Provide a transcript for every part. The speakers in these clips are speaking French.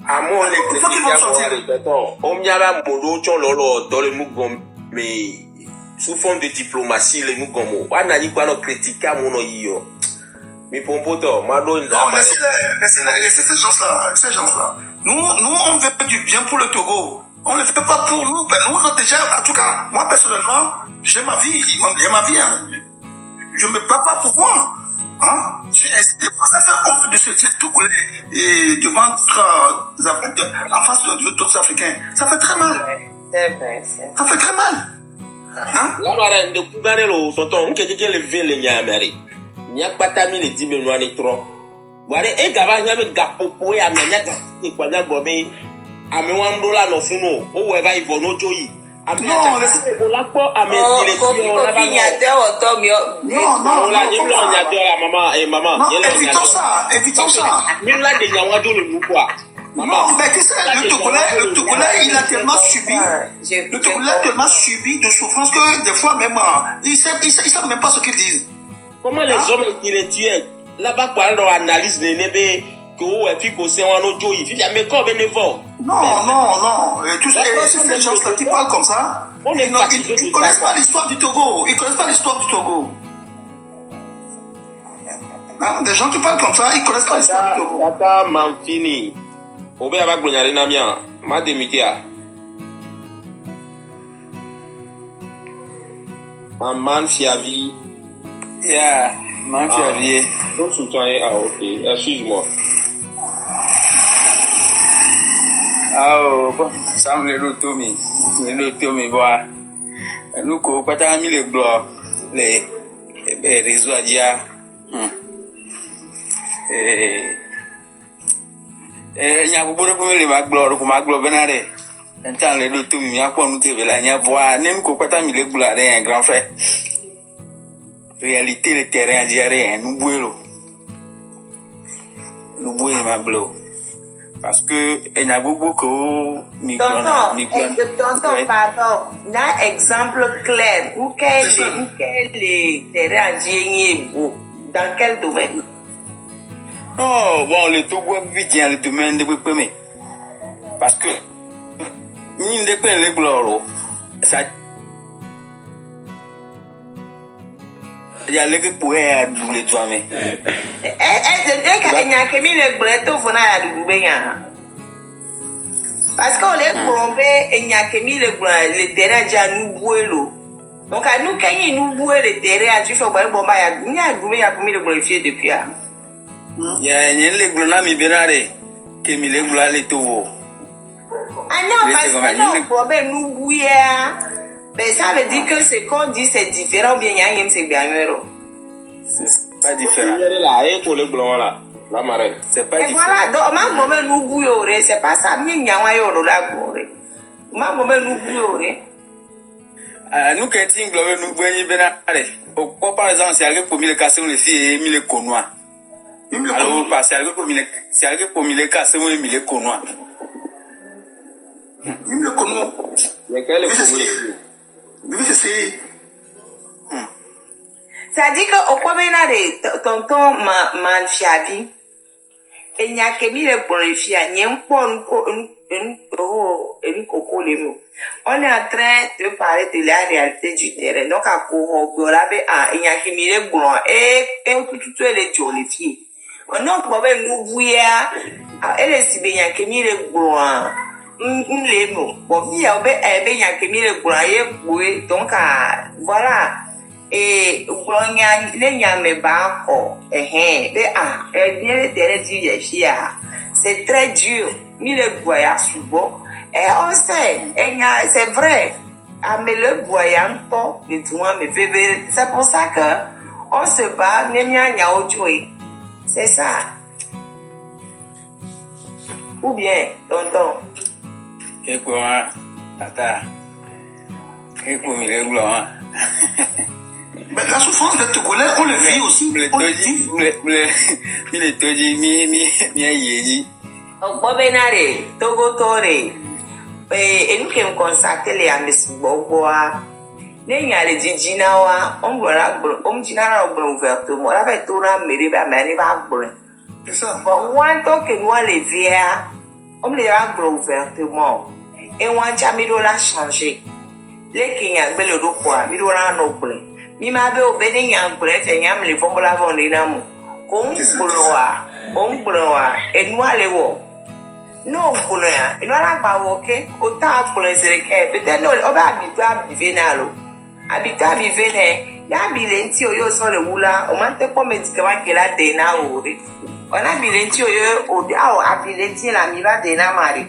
À mon on y a la modo, dans le mougom, mais sous forme de diplomatie, les mougomo. On a dit quoi, on critique à mon oeil. Mais pour poto, Mado, laissez ces gens-là. Nous, on veut du bien pour le Togo. On ne le fait pas pour nous. Ben, nous, déjà, en tout cas, moi, personnellement, j'ai ma vie. Hein. Je me bats pas pour moi. Hein? Ça fait honte de se dire tout et devant en face d'autres Africains. Ça fait très mal. Ça fait très mal. Hein? Là, de Kougarelo, tonton, on quelqu'un le veut les Yamari. Il n'y a pas d'amis les 10 millions de trop. Voilà, et Gava, il y a un gapopo et Amérique, et quoi d'abomé. Amewambola no funo, o weva ivono joyi. Non, laissez-moi la po ameti les filles on a pas. Non, maman et maman. Non, évitons ça. Même là des nyawado le mou quoi. Non, mais qu'est-ce que le Togolais, il a tellement subi. Le Togolais a tellement subi de souffrance que des fois même, ils savent même pas ce qu'ils disent. Comment les hommes qui les tuent là-bas quoi on analyse les nébé que et puis qu'on sait on a joyi. Il y a mes corps bénévoles. Non. Tous ces gens-là qui parlent comme ça, ils ne connaissent pas l'histoire du Togo. Ils ne connaissent pas l'histoire du Togo. Hein? Des gens qui parlent comme ça, ils ne connaissent pas l'histoire du Togo. Tata Mamfini. Obe avec Bonyarina Mia. Ma demikia. Man Fiavi. Yeah, Man Fiavi. Donc, ok. Excuse-moi. Bon, ça me le bois. Nous, quand on a mis les blocs, les réseaux à dire, il y a beaucoup de magloire, comme magloire benaré. Un temps, les deux tomes, il y a quoi nous te veut la boire, même quand on a mis les blocs, un grand frère. Réalité, le terrain à dire, nous bouillons. Nous bouillons magloire. Parce que il y a beaucoup Tonton, pardon. Un exemple clair. Où les terrains dans quel domaine? Oh, bon, le Togo vit dans le domaine de Bépémé. Parce que, nous ne dépendons pas de gloire. Ça. Il y a les qui pourraient doubler toi-même. Parce qu'on les plombé et il n'y a que mis le terrain déjà nous bouelo. Donc à nous quand il nous boué le terrain à tu fais bon bah il y a goumé à commis le glorifié depuis là. Il y a les glonami benare qui mis les glales tout. Ah non parce que non problème nous bouiller. Ben ça veut dire que ce qu'on dit c'est différent bien il y a un c'est bien c'est pas différent. Là et pour les blancs là. La marraine. C'est pas différent. Voilà, donc ma maman nous bouillore, c'est pas ça, mais il y a un yo la gore. Ma maman nous bouillore. Nous quand il globe nous bouillons benare. Au par exemple, c'est avec pour mille casser les filles et mille connois. Alors parce c'est avec pour mille casser et mille connois. Mille connois. Mais quel est Oui, c'est Ça dit que au premier tonton ma fiavi et n'y a que mis le glorifié, n'y a pas une coco les mots. On est en train de parler de la réalité du terrain. Donc, à corroborer, il n'y a que mis le gloire et tout les glorifiés. On a problème nous bouillir, elle est si bien que mis le gloire. Les mots. Bon, il y a que mis le gloire et donc, voilà. Et les nyame bako c'est très dur mais le voyage souvent et on sait c'est vrai mais le voyage c'est pour ça que on se bat c'est ça ou bien tonton et quoi tata et pour me le gloire. Mais la souffrance des Togolais, on le vit aussi. On le vit. Bon, benare, Togo Tore. Et nous qui me consacrons les amis Boboa. Les gars, les Djinawa, on voit Djinara ouvertement. On avait tout la mairie, mais on va brûler. C'est ça. Bon, moi, tant que nous, les vieux, On me les a ouvertement. Et on a mis la changer. Les qui ont fait le droit, ils ont un noble. Mi m'a be obéi yang bref et yam les vont la vendre l'amour. On et nous allons. Non, pour nous, il va la pas ok. Autant pour les équipes, peut-être nous, on va habiter à Bivenalo. Habiter à Bivene, il y a Bilenti au sur le moula, on m'a pas médicament qu'il a des na ou. On a Bilenti au à Bilenti la miva des na mari.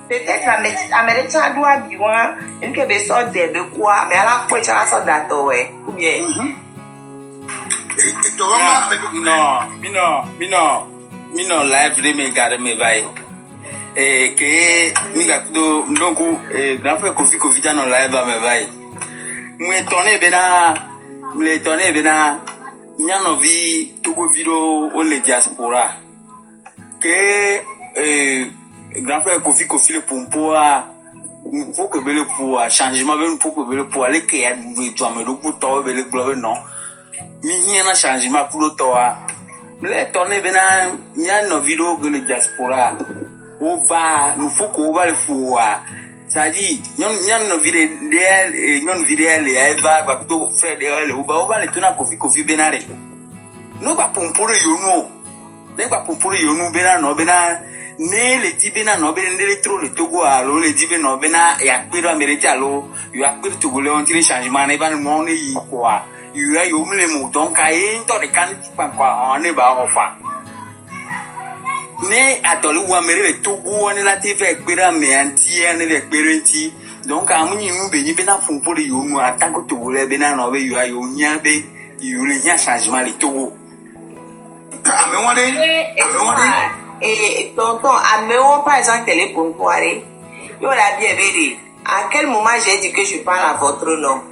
Peut-être la médecin doit bien, une que des sortes de quoi, mais à la fois, tu as la sorte d'attente, ou bien. Non, live de me garder me vaille. Et que, nous gâteau, donc, grand frère Kofi dans live à me vaille. M'étonné, n'y a no vie, tout le vidéo, ou les diaspora. Que, grand frère Kofi le pompoa, faut que le pour changement, faut que le pour aller créer du toi, mais le pour toi, le globe, non. Il y a un changement pour le toi. Les tournées, il y a nos vidéos que les diaspora. On va, nous faut qu'on va le faire. Ça dit, il y a nos vidéos, les va tout faire derrière le on va les tourner à Kofi Benare. Nous va pour le yono. Nous va pour le yono benano bena. Ne le dibena no bena ne le trop le Togo alo le dibena no bena et akpiro américain alo. You akpiro Togo le on tire changement ne va le monde y quoi. You a eu le mot donc à into de can quoi on est bas enfin. Ne atolu wa mere le Togo on la TV akpiro me anti ne le akpirenti donc à muni mu be ni bena fun pour le yono attaque Togo le bena no be you a yo nya be you le nya changement le Togo. Et tonton, amenons par exemple télé pour me poirer. Yo la bien vérité. À quel moment j'ai dit que je parle à votre nom?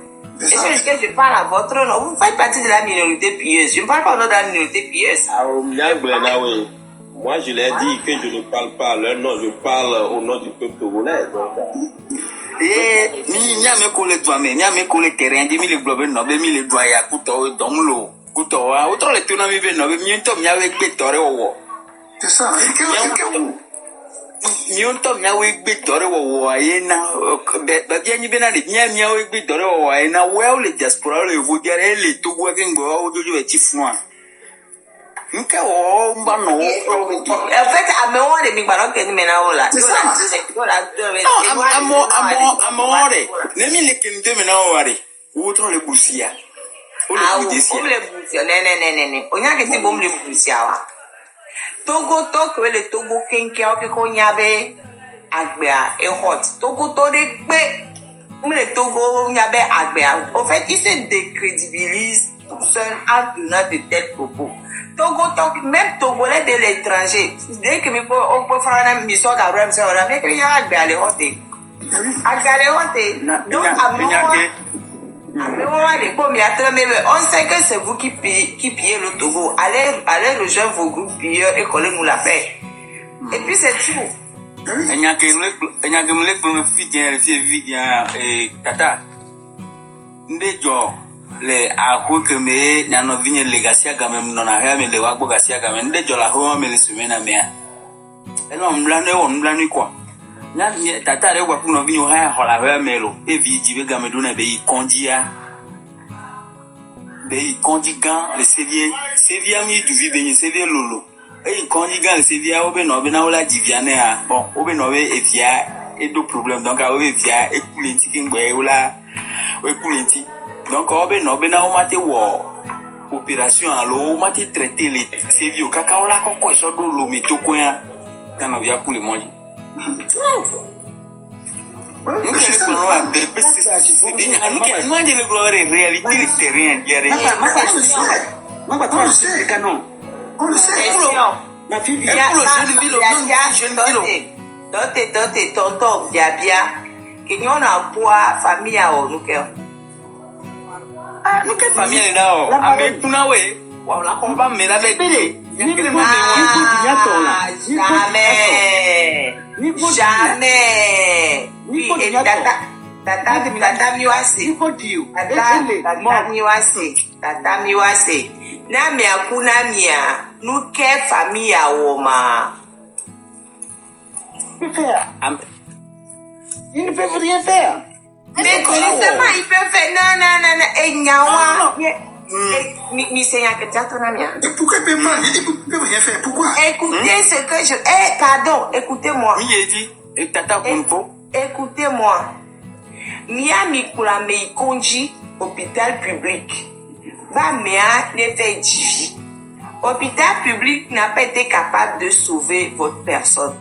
Est-ce que je parle à votre nom? Vous faites partie de la minorité pieuse. Je ne parle pas au nom de la minorité pieuse. Moi, je l'ai dit que je ne parle pas à leur nom, je parle au nom du peuple togolais. Et ni a me coller toi-même, ni a me coller terrain, dis-moi le globe, non, mais le doigt ya couteau dans l'eau. Couteau, autant le tourner vivre, non, mais mieux tom, y a avec bétore au. C'est ça, Nyonto miawe gbedore wo ayena ba bia nyi bena de nya miawe gbedore wo ayena well le diaspora le vodiare le togo kengo ojojo e tifua nka wo mba no en fait amewo de mi gbaro ke ni mena ola amore ne mi le ken de mena oware wo tro le busia o le busia ne onya ke ti bom le busia wa Togo to que le Togo kenke o ke ko nyabe agbea e hot Togo to de pe le Togo nyabe agbea en fait il se décrédibilise tout seul en tenant de tels propos Togo to même Togolais de l'étranger dès que on peut faire une mission à Rome ça on a que ya agbea le hot donc on sait que c'est vous qui pillez le Togo. Allez rejoindre vos groupes pilleurs et collez-nous la paix. Et puis c'est tout. Tata. Le aho que me nano vigne legacia gamem non a me le wagbo gacia gamem de jola ho me le sumena mea. Eno mblane quoi. Tata rewa kuno vinyo haya hola haya melo evi jibe gameduna be kondia be kondigan le sevia mi du vibe sevia lolo kondigan le sevia obe no be na ola diviane a bon obe no be evia et do problème donc a obe evia e kulenti kingwe ola o kulenti donc obe no be na o mate wo opération alo o mate traiter les sevio kaka ola kokko so do lo mi toko ya kana via kule monji. Tonton Biabia, que nous avons pour famille à nous que. Ah, nous que famille là, avec Punawe, voilà qu'on va me laver. Jamais. Oui, et tata miwase. Na mi akuna mia, nuke famille a woma. peut faire? Ils ne peuvent rien faire. Mais justement, ils peuvent faire. Non. Et Nyawa. Mais c'est un que tu as ton ami. Et pourquoi ils peuvent rien faire? Pourquoi? Écoutez ce que je. Pardon, écoutez-moi. Oui, j'ai dit. Et tata Kunpo. Écoutez-moi. Miami Kulamei Konji, hôpital public. Va Mia ne fait divi. Hôpital public n'a pas été capable de sauver votre personne.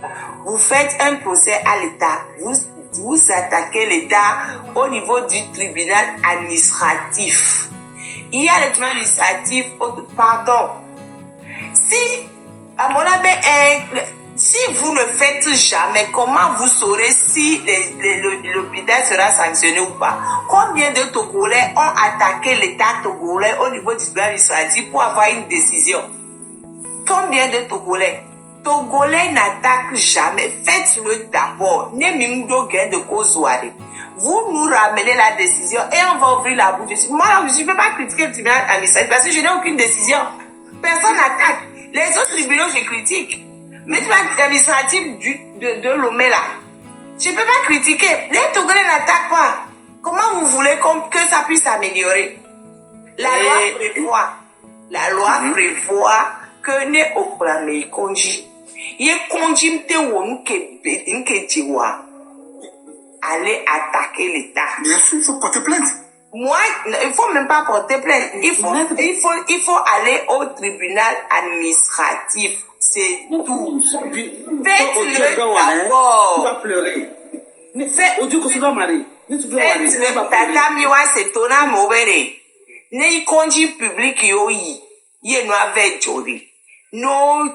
Vous faites un procès à l'État. Vous attaquez l'État au niveau du tribunal administratif. Il y a le tribunal administratif, pardon. Si, à mon avis, si vous ne faites jamais, comment vous saurez si l'hôpital sera sanctionné ou pas? Combien de Togolais ont attaqué l'État togolais au niveau du tribunal administratif pour avoir une décision? Combien de Togolais? Togolais n'attaquent jamais. Faites-le d'abord. Vous nous ramenez la décision et on va ouvrir la bouche. Moi, je ne peux pas critiquer le tribunal administratif parce que je n'ai aucune décision. Personne n'attaque. Les autres tribunaux, je critique. Mais le tribunal administratif de Lomé là, je ne peux pas critiquer. Les Togolais n'attaquent pas. Comment vous voulez que ça puisse s'améliorer? La loi prévoit que ne Okulamei Konji. Il Konji mte wonke jiwa. Aller attaquer l'État. Bien sûr, il faut porter plainte. Moi, il faut même pas porter plainte. Il faut aller au tribunal administratif. C'est tout. Faites-le d'abord. Tu vas pleurer. Mais fais au Dieu que tu vas marier. Faites-le. Tata miwa c'est tona mobere. Ne Konji public yoyi. Ye no avec jori. Nos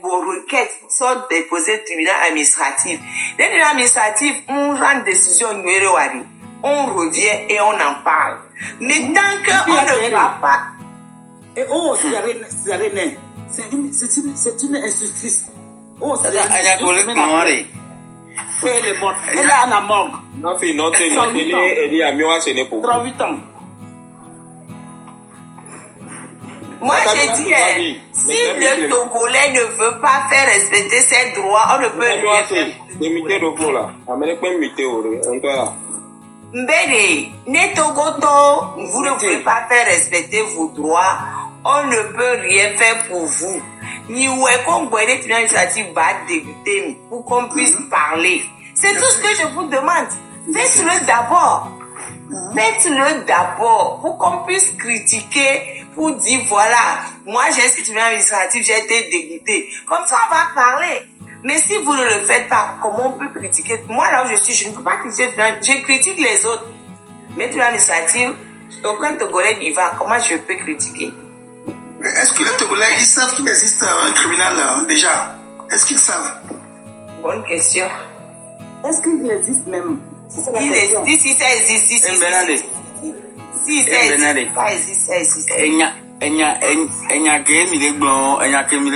requêtes sont déposées au tribunal administratif. Le tribunal administratif, on rend décision numéro 1. On revient et on en parle. Mais tant qu'on ne va pas... Et oh, c'est une injustice. Oh, c'est une injustice. Elle est morte. Elle est à la morgue. 38 ans. Moi, je dis, si le Togolais ne veut pas faire respecter ses droits, on ne peut rien faire. Mbele, ne Togoto, vous ne pouvez pas faire respecter vos droits, on ne peut rien faire pour vous. Ni comme le tribunal administratif va débuter pour qu'on puisse parler. C'est tout ce que je vous demande. Faites-le d'abord. Faites-le d'abord pour qu'on puisse critiquer, pour dire voilà, moi j'ai ce tribunal administratif, j'ai été dégoûté. Comme ça on va parler. Mais si vous ne le faites pas, comment on peut critiquer? Moi là où je suis, je ne peux pas critiquer, je critique les autres. Mais tribunal administratif, aucun Togolais n'y va, comment je peux critiquer? Est-ce que les Togolais, ils savent qu'il existe un tribunal déjà? Est-ce qu'ils savent? Bonne question. Est-ce qu'il existe même? Si ça existe, si ça existe. Enya ke mi le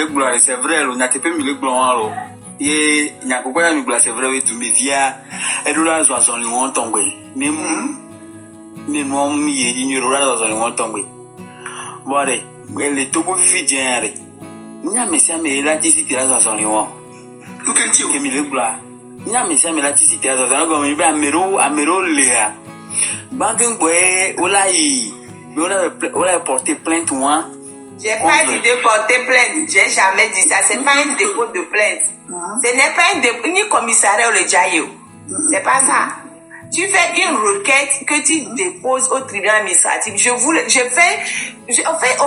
gbon, c'est vrai lo, nya tepe mi le gbon alo. Ye nya kokwa ya mi gbon, c'est vrai we tu me via edula zo aso ni won tongwe. Mo mi ye ni ro ra zo ni won tongwe. Bore, le tobo vivi jenre. Nya me sia me la ti si ti ra zo aso ni won. Look at you. Ke mi le gbon. Nya me sia me la ti si ti ra zo aso ni won, mi be amero le a. Banking boy olai. On a porté plainte, moi. J'ai pas dit de porter plainte. J'ai jamais dit ça. C'est pas un dépôt de plainte. Ce n'est pas un dépôt, ni commissariat ou le jaillot. C'est pas ça. Tu fais une requête que tu déposes au tribunal administratif. En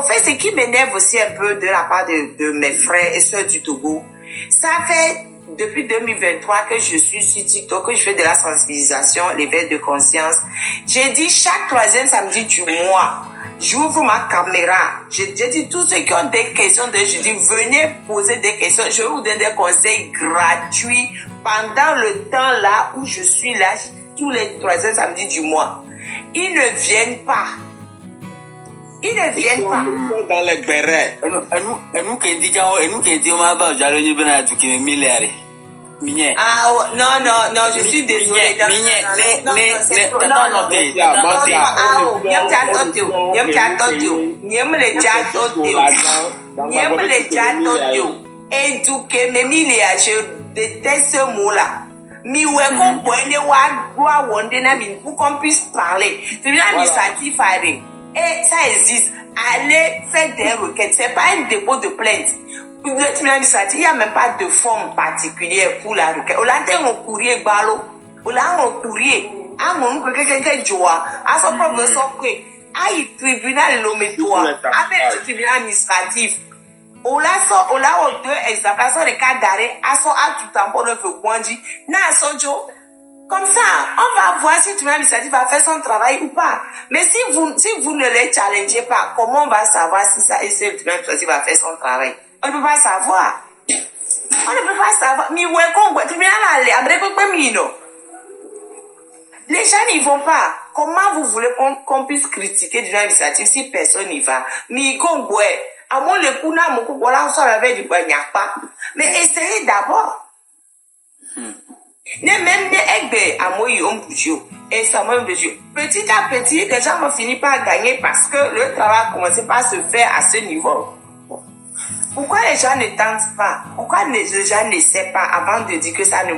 fait, ce qui m'énerve aussi un peu de la part de mes frères et sœurs du Togo, ça fait depuis 2023 que je suis sur TikTok, que je fais de la sensibilisation, l'éveil de conscience. J'ai dit chaque 3e samedi du mois, j'ouvre ma caméra. J'ai dit tous ceux qui ont des questions, je dis venez poser des questions. Je vous donne des conseils gratuits pendant le temps là où je suis là, tous les 3e samedis du mois. Ils ne viennent pas. Ils ne viennent pas. Dans les bérets. Et nous qui disons, on va j'allais dire ben tu qui milliards. Migné. Ah non, je suis désolée. éduquer, mais je déteste ce mot-là. Mi pour qu'on puisse parler. Tribunal administratif, et ça existe. Allez faire des requêtes. C'est pas un dépôt de plainte. Le tribunal administratif, il n'y a même pas de forme particulière pour la requête. On a un courrier ballot. On a un courrier. À mon quelqu'un joie. À son propre sort que. Aïe, tribunal l'ométoa. Avec le tribunal administratif. On a deux exemples, les cas d'arrêt, à son acte tampon de Fouquandi, n'a son job. Comme ça, on va voir si le tribunal administratif va faire son travail ou pas. Mais si vous ne les challengez pas, comment on va savoir si le tribunal administratif va faire son travail? On ne peut pas savoir. On ne peut pas savoir. Mais ouais, le tribunal allait, après les gens n'y vont pas. Comment vous voulez qu'on puisse critiquer le tribunal administratif si personne n'y va? Mais à mon le coup, mais essayez d'abord. Petit à petit, les gens vont finir par gagner parce que le travail a commencé par se faire à ce niveau. Pourquoi les gens ne tentent pas? Pourquoi les gens n'essaient pas avant de dire que ça ne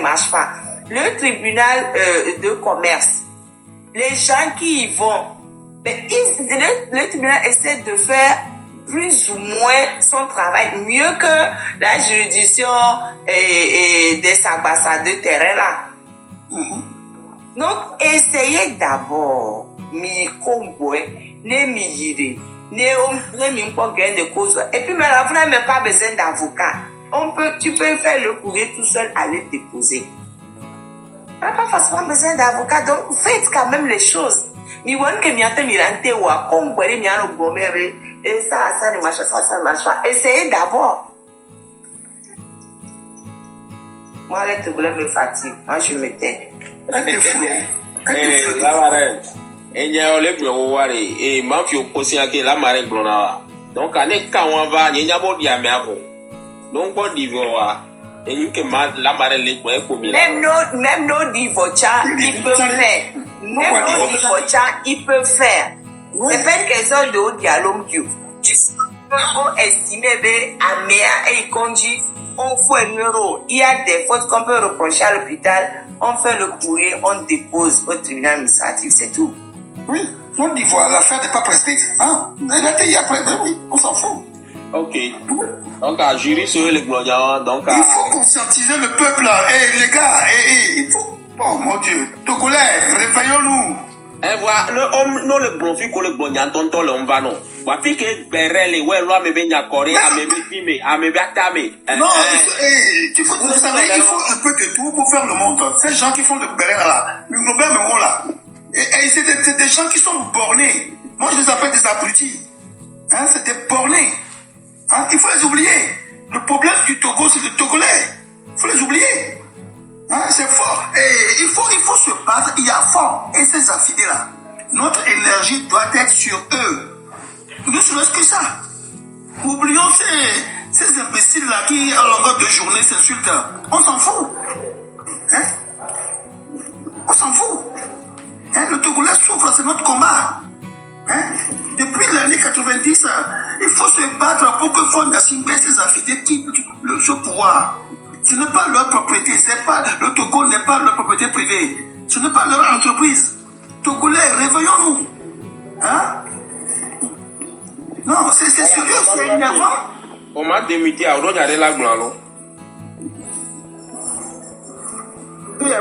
marche pas? Le tribunal de commerce, les gens qui y vont, mais le tribunal essaie de faire plus ou moins son travail mieux que la juridiction des ambassades terrain là. Donc, essayez d'abord, mi Congoé, ne mi yiri, ne mi pas gain de cause. Et puis, maintenant, vous n'avez même pas besoin d'avocat. Tu peux faire le courrier tout seul, aller déposer. On n'a pas forcément besoin d'avocat, donc faites quand même les choses. Mi wan que mi ate mirante wa Congoé, mi ano gomere, et ça ne marche pas, ça ne marche pas. Essayez d'abord. Moi, le tribunal me fatigue. Moi, je me tais. La marraine. Et il y a les blowari et Mafio Kosiaki, la marraine blona. Donc, à Nekawava, il y a beau diamètre. Donc, bon divoire. Et il que la marraine les points pour lui. Même nos divorcés, ils peuvent faire. Même nos divorcés, ils peuvent faire. C'est pas une question de haut dialogue. On estime Améa et Konji. On fait un euro. Il y a des fautes qu'on peut reprocher à l'hôpital. On fait le courrier, on dépose au tribunal administratif, c'est tout. Oui, on dit voilà, l'affaire n'est pas prescrite. Hein? Il y a après, oui, on s'en fout. Ok. Donc, à jury sur les glorieux, donc il faut conscientiser le peuple. Et les gars, il faut. Oh mon Dieu, Togolais, réveillons-nous. Eh voilà, le homme, non le profit que le bon yantonto le va non. Wapi que berele, ouais, loi me baigne à Corée, à me filmer, à me batame. Non, vous savez, il faut un peu de tout pour faire le monde. Ces gens qui font le béret là, le global me là. Et c'est des gens qui sont bornés. Moi, je les appelle des abrutis. Hein, c'est des bornés. Hein, il faut les oublier. Le problème du Togo, c'est le Togolais. Il faut les oublier. Hein, c'est fort. Et il faut se battre. Il y a fort. Et ces affidés-là, notre énergie doit être sur eux. Ne serait-ce que ça. Oublions ces imbéciles-là qui, à longueur de journée, s'insultent. On s'en fout. Hein? On s'en fout. Hein? Le Togolais souffre, c'est notre combat. Hein? Depuis l'année 90, il faut se battre pour que Fond Nassimbe, ces affidés, quittent ce pouvoir. Ce n'est pas leur propriété, le Togo n'est pas leur propriété privée. Ce n'est pas leur entreprise. Togolais, réveillons-nous. Hein? Non, c'est sérieux, c'est énervant. On m'a démité à regarder la gloire. Mais